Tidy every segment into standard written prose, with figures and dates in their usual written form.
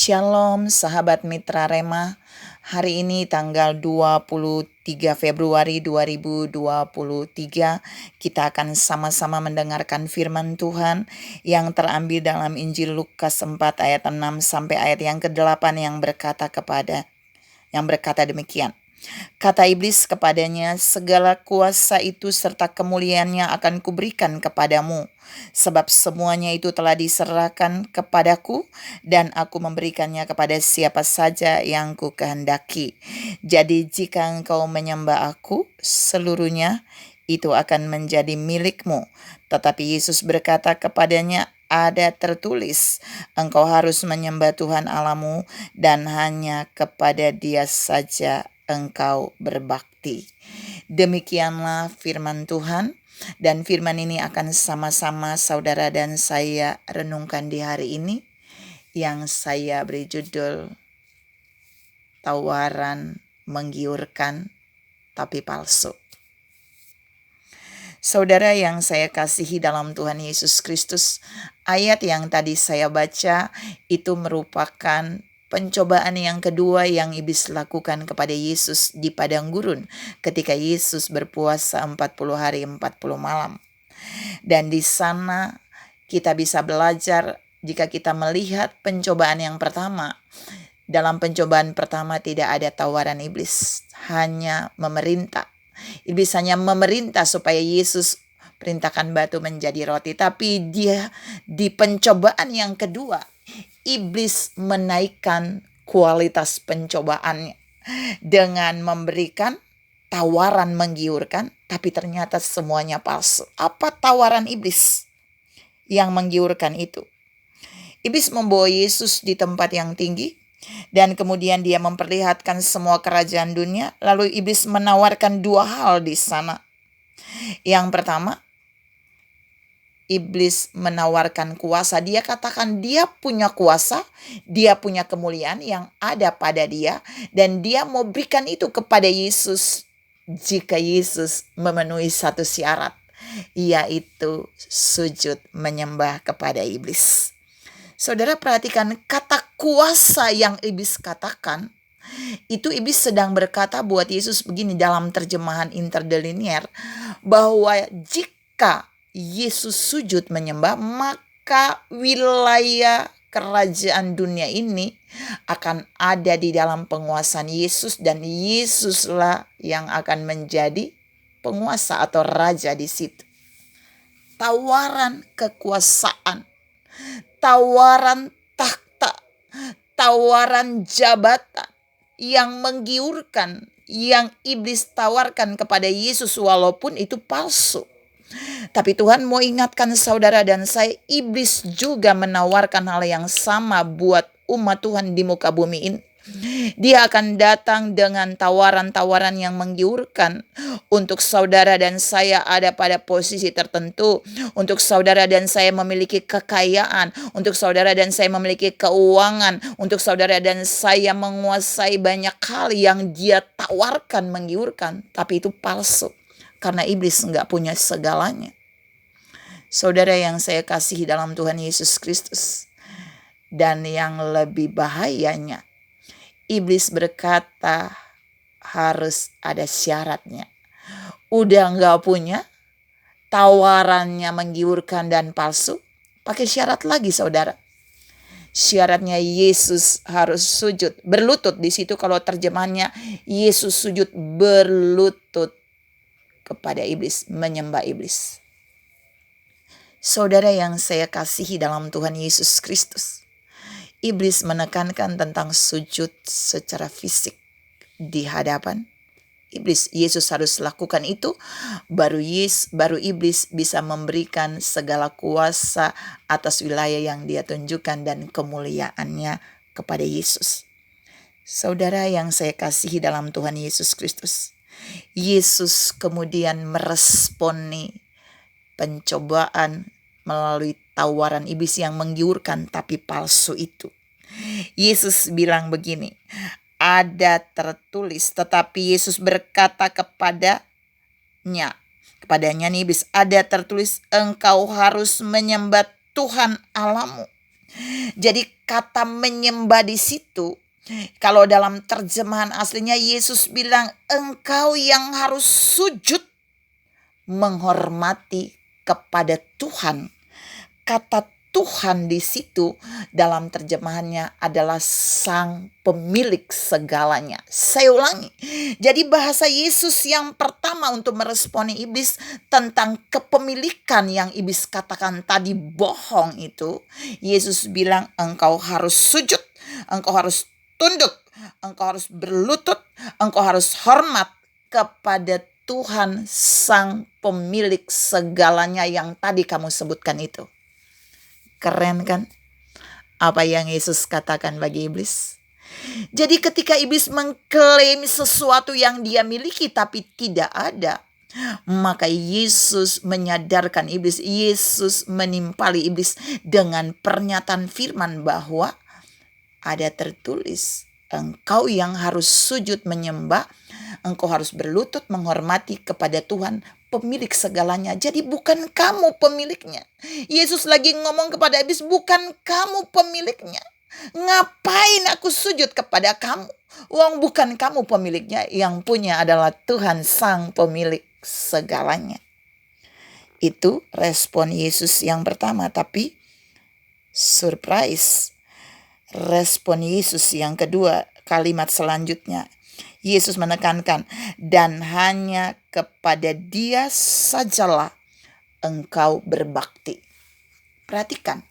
Shalom sahabat Mitra Rema. Hari ini tanggal 23 Februari 2023 kita akan sama-sama mendengarkan firman Tuhan yang terambil dalam Injil Lukas 4 ayat 6 sampai ayat yang ke-8 yang berkata demikian. Kata iblis kepadanya, segala kuasa itu serta kemuliaannya akan kuberikan kepadamu, sebab semuanya itu telah diserahkan kepadaku, dan aku memberikannya kepada siapa saja yang ku kehendaki. Jadi jika engkau menyembah aku, seluruhnya itu akan menjadi milikmu. Tetapi Yesus berkata kepadanya, ada tertulis, engkau harus menyembah Tuhan Allahmu, dan hanya kepada Dia saja engkau berbakti. Demikianlah firman Tuhan, dan firman ini akan sama-sama saudara dan saya renungkan di hari ini, yang saya beri judul tawaran menggiurkan tapi palsu. Saudara yang saya kasihi dalam Tuhan Yesus Kristus, ayat yang tadi saya baca itu merupakan pencobaan yang kedua yang iblis lakukan kepada Yesus di padang gurun ketika Yesus berpuasa 40 hari 40 malam. Dan di sana kita bisa belajar jika kita melihat pencobaan yang pertama. Dalam pencobaan pertama tidak ada tawaran iblis, hanya memerintah. Iblis hanya memerintah supaya Yesus perintahkan batu menjadi roti. Tapi dia di pencobaan yang kedua, iblis menaikkan kualitas pencobaannya dengan memberikan tawaran menggiurkan, tapi ternyata semuanya palsu. Apa tawaran iblis yang menggiurkan itu? Iblis membawa Yesus di tempat yang tinggi, dan kemudian dia memperlihatkan semua kerajaan dunia. Lalu iblis menawarkan dua hal di sana. Yang pertama, iblis menawarkan kuasa. Dia katakan dia punya kuasa, dia punya kemuliaan yang ada pada dia, dan dia mau berikan itu kepada Yesus jika Yesus memenuhi satu syarat, yaitu sujud menyembah kepada iblis. Saudara perhatikan kata kuasa yang iblis katakan. Itu iblis sedang berkata buat Yesus begini dalam terjemahan interlinear, bahwa jika Yesus sujud menyembah, maka wilayah kerajaan dunia ini akan ada di dalam penguasaan Yesus, dan Yesuslah yang akan menjadi penguasa atau raja di situ. Tawaran kekuasaan, tawaran takhta, tawaran jabatan yang menggiurkan, yang iblis tawarkan kepada Yesus walaupun itu palsu. Tapi Tuhan mau ingatkan saudara dan saya, iblis juga menawarkan hal yang sama buat umat Tuhan di muka bumi ini. Dia akan datang dengan tawaran-tawaran yang menggiurkan untuk saudara dan saya ada pada posisi tertentu, untuk saudara dan saya memiliki kekayaan, untuk saudara dan saya memiliki keuangan, untuk saudara dan saya menguasai banyak hal yang dia tawarkan menggiurkan, tapi itu palsu karena iblis enggak punya segalanya. Saudara yang saya kasihi dalam Tuhan Yesus Kristus, dan yang lebih bahayanya, iblis berkata harus ada syaratnya. Udah enggak punya, tawarannya menggiurkan dan palsu, pakai syarat lagi saudara. Syaratnya Yesus harus sujud, berlutut. Di situ kalau terjemahannya Yesus sujud berlutut kepada iblis, menyembah iblis. Saudara yang saya kasihi dalam Tuhan Yesus Kristus, iblis menekankan tentang sujud secara fisik di hadapan iblis. Yesus harus lakukan itu, baru iblis bisa memberikan segala kuasa atas wilayah yang dia tunjukkan dan kemuliaannya kepada Yesus. Saudara yang saya kasihi dalam Tuhan Yesus Kristus, Yesus kemudian meresponi pencobaan melalui tawaran iblis yang menggiurkan tapi palsu itu. Yesus bilang begini, ada tertulis, tetapi Yesus berkata kepadanya nih iblis, ada tertulis, engkau harus menyembah Tuhan Allahmu. Jadi kata menyembah di situ, kalau dalam terjemahan aslinya Yesus bilang engkau yang harus sujud menghormati kepada Tuhan. Kata Tuhan di situ dalam terjemahannya adalah sang pemilik segalanya. Saya ulangi. Jadi bahasa Yesus yang pertama untuk meresponi iblis tentang kepemilikan yang iblis katakan tadi bohong itu. Yesus bilang engkau harus sujud, engkau harus tunduk, engkau harus berlutut, engkau harus hormat kepada Tuhan sang pemilik segalanya yang tadi kamu sebutkan itu. Keren kan? Apa yang Yesus katakan bagi iblis? Jadi ketika iblis mengklaim sesuatu yang dia miliki tapi tidak ada, maka Yesus menyadarkan iblis, Yesus menimpali iblis dengan pernyataan firman bahwa ada tertulis, engkau yang harus sujud menyembah, engkau harus berlutut menghormati kepada Tuhan pemilik segalanya. Jadi bukan kamu pemiliknya. Yesus lagi ngomong kepada iblis, bukan kamu pemiliknya. Ngapain aku sujud kepada kamu? Wong bukan kamu pemiliknya, yang punya adalah Tuhan sang pemilik segalanya. Itu respon Yesus yang pertama, tapi surprise. Respon Yesus yang kedua, kalimat selanjutnya. Yesus menekankan, dan hanya kepada Dia sajalah engkau berbakti. Perhatikan,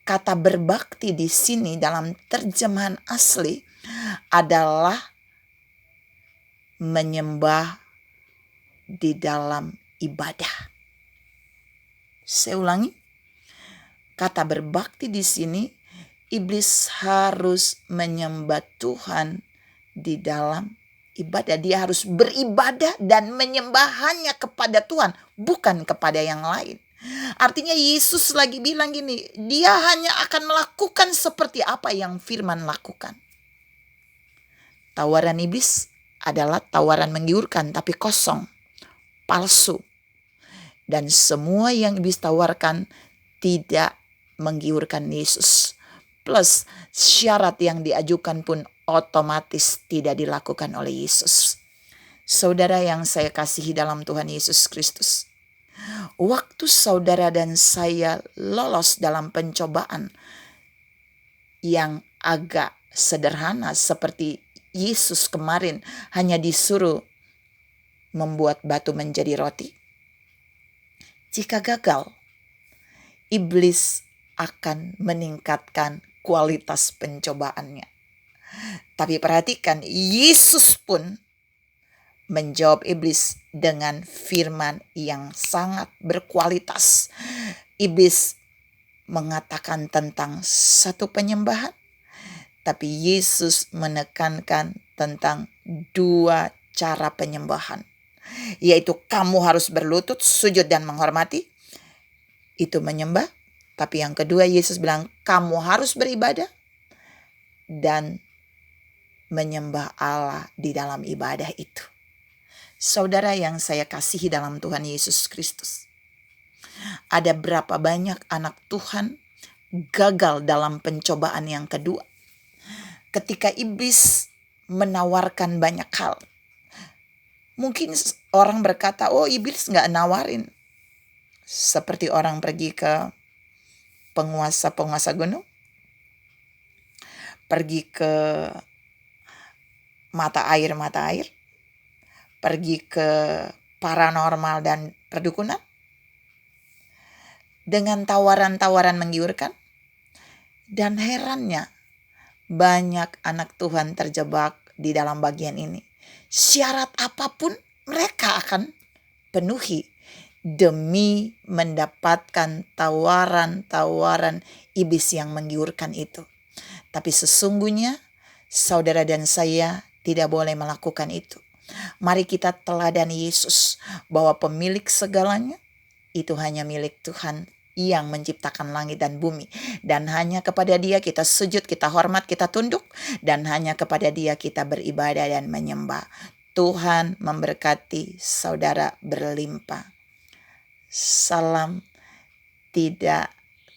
kata berbakti di sini dalam terjemahan asli adalah menyembah di dalam ibadah. Saya ulangi, kata berbakti di sini, iblis harus menyembah Tuhan di dalam ibadah. Dia harus beribadah dan menyembah hanya kepada Tuhan, bukan kepada yang lain. Artinya Yesus lagi bilang gini, dia hanya akan melakukan seperti apa yang firman lakukan. Tawaran iblis adalah tawaran menggiurkan tapi kosong, palsu. Dan semua yang iblis tawarkan tidak menggiurkan Yesus. Plus syarat yang diajukan pun otomatis tidak dilakukan oleh Yesus. Saudara yang saya kasihi dalam Tuhan Yesus Kristus, waktu saudara dan saya lolos dalam pencobaan yang agak sederhana seperti Yesus kemarin hanya disuruh membuat batu menjadi roti. Jika gagal, iblis akan meningkatkan kualitas pencobaannya. Tapi perhatikan, Yesus pun menjawab iblis dengan firman yang sangat berkualitas. Iblis mengatakan tentang satu penyembahan, tapi Yesus menekankan tentang dua cara penyembahan. Yaitu kamu harus berlutut, sujud dan menghormati. Itu menyembah. Tapi yang kedua Yesus bilang kamu harus beribadah dan menyembah Allah di dalam ibadah itu. Saudara yang saya kasihi dalam Tuhan Yesus Kristus, ada berapa banyak anak Tuhan gagal dalam pencobaan yang kedua? Ketika iblis menawarkan banyak hal. Mungkin orang berkata, oh iblis gak nawarin. Seperti orang pergi ke penguasa-penguasa gunung, pergi ke mata air, pergi ke paranormal dan perdukunan, dengan tawaran-tawaran menggiurkan. Dan herannya, banyak anak Tuhan terjebak di dalam bagian ini. Syarat apapun mereka akan penuhi demi mendapatkan tawaran-tawaran iblis yang menggiurkan itu. Tapi sesungguhnya saudara dan saya tidak boleh melakukan itu. Mari kita teladani Yesus bahwa pemilik segalanya itu hanya milik Tuhan yang menciptakan langit dan bumi. Dan hanya kepada Dia kita sujud, kita hormat, kita tunduk. Dan hanya kepada Dia kita beribadah dan menyembah. Tuhan memberkati saudara berlimpah. Salam tidak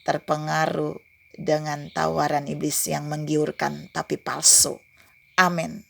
terpengaruh dengan tawaran iblis yang menggiurkan tapi palsu. Amin.